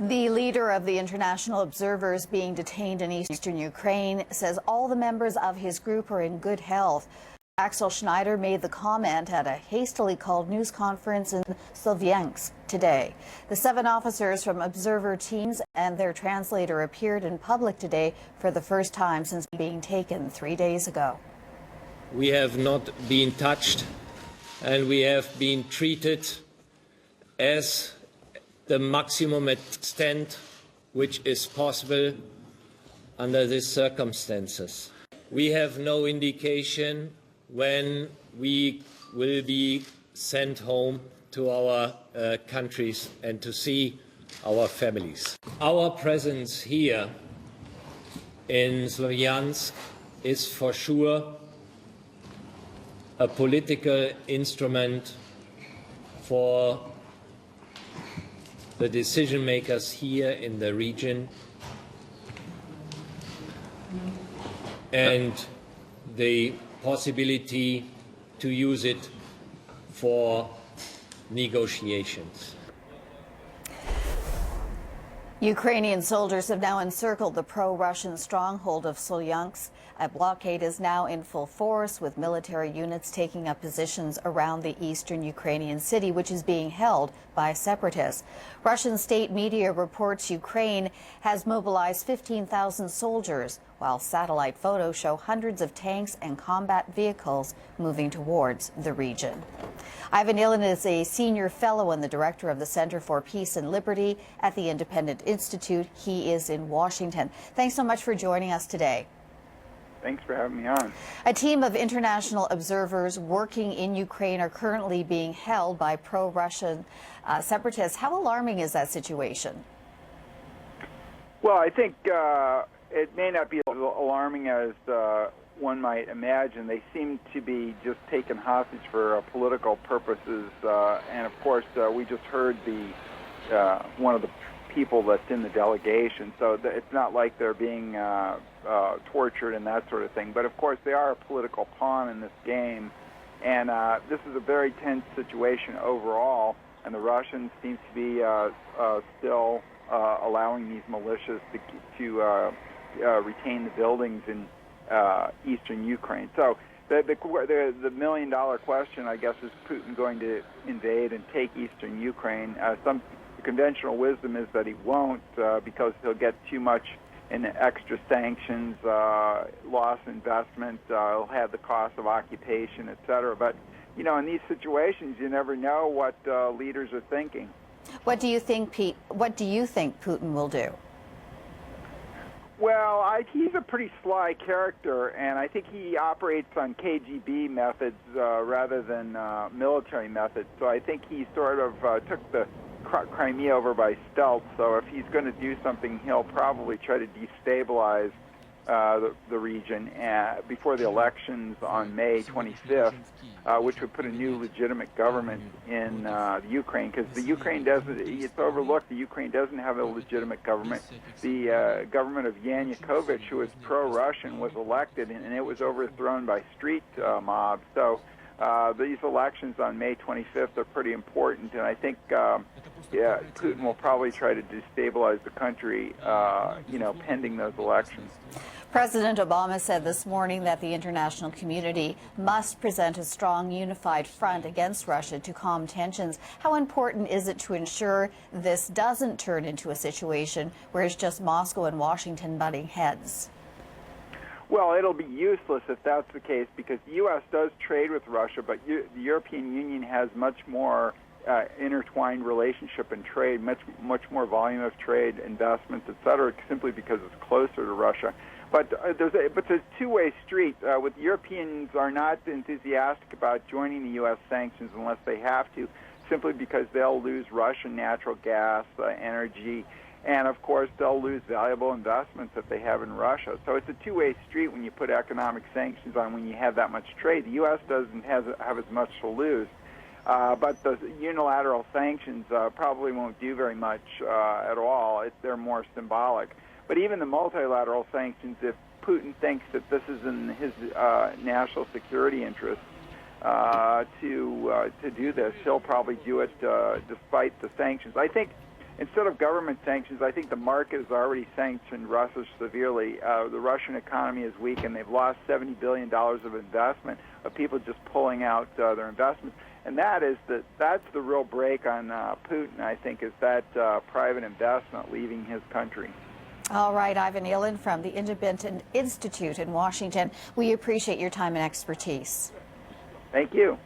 The leader of the international observers being detained in eastern Ukraine says all the members of his group are in good health. Axel Schneider made the comment at a hastily called news conference in Slovyansk today. The 7 officers from observer teams and their translator appeared in public today for the first time since being taken 3 days ago. We have not been touched, and we have been treated as the maximum extent which is possible under these circumstances. We have no indication when we will be sent home to our countries and to see our families. Our presence here in Slovyansk is for sure a political instrument for the decision makers here in the region and the possibility to use it for negotiations. Ukrainian soldiers have now encircled the pro-Russian stronghold of Solyansk. A blockade is now in full force, with military units taking up positions around the eastern Ukrainian city, which is being held by separatists. Russian state media reports Ukraine has mobilized 15,000 soldiers, while satellite photos show hundreds of tanks and combat vehicles moving towards the region. Ivan Eland is a senior fellow and the director of the Center for Peace and Liberty at the Independent Institute. He is in Washington. Thanks so much for joining us today. Thanks for having me on. A team of international observers working in Ukraine are currently being held by pro-Russian separatists. How alarming is that situation? Well, I think it may not be as alarming as one might imagine. They seem to be just taken hostage for political purposes, and of course, we just heard one of the people that's in the delegation, so it's not like they're being tortured and that sort of thing. But of course, they are a political pawn in this game, and this is a very tense situation overall. And the Russians seem to be still allowing these militias to retain the buildings in eastern Ukraine. So the million-dollar question, I guess, is Putin going to invade and take eastern Ukraine? The conventional wisdom is that he won't, because he'll get too much in extra sanctions, loss investment, he'll have the cost of occupation, etc. But, you know, in these situations, you never know what leaders are thinking. What do you think, Pete? What do you think Putin will do? Well, he's a pretty sly character, and I think he operates on KGB methods rather than military methods. So I think he sort of took the Crimea over by stealth. So if he's going to do something, he'll probably try to destabilize the region before the elections on May 25th, which would put a new legitimate government in the Ukraine, because the Ukraine doesn't, it's overlooked, the Ukraine doesn't have a legitimate government. The government of Yanukovych, who was pro-Russian, was elected, and it was overthrown by street mobs. So these elections on May 25th are pretty important, and I think Putin will probably try to destabilize the country, pending those elections. President Obama said this morning that the international community must present a strong, unified front against Russia to calm tensions. How important is it to ensure this doesn't turn into a situation where it's just Moscow and Washington butting heads? Well, it'll be useless if that's the case, because the U.S. does trade with Russia, but the European Union has much more intertwined relationship and trade, much more volume of trade, investments, et cetera, simply because it's closer to Russia. But there's a two-way street. With Europeans are not enthusiastic about joining the U.S. sanctions unless they have to, simply because they'll lose Russian natural gas, energy, and of course they'll lose valuable investments that they have in Russia. So it's a two-way street when you put economic sanctions on when you have that much trade. The U.S. doesn't have as much to lose. But the unilateral sanctions probably won't do very much at all. They're more symbolic. But even the multilateral sanctions, if Putin thinks that this is in his national security interest to do this, he'll probably do it despite the sanctions. I think instead of government sanctions, I think the market has already sanctioned Russia severely. The Russian economy is weak, and they've lost $70 billion of investment, of people just pulling out their investments. And that's the real break on Putin, I think, is that private investment leaving his country. All right, Ivan Eland from the Independent Institute in Washington. We appreciate your time and expertise. Thank you.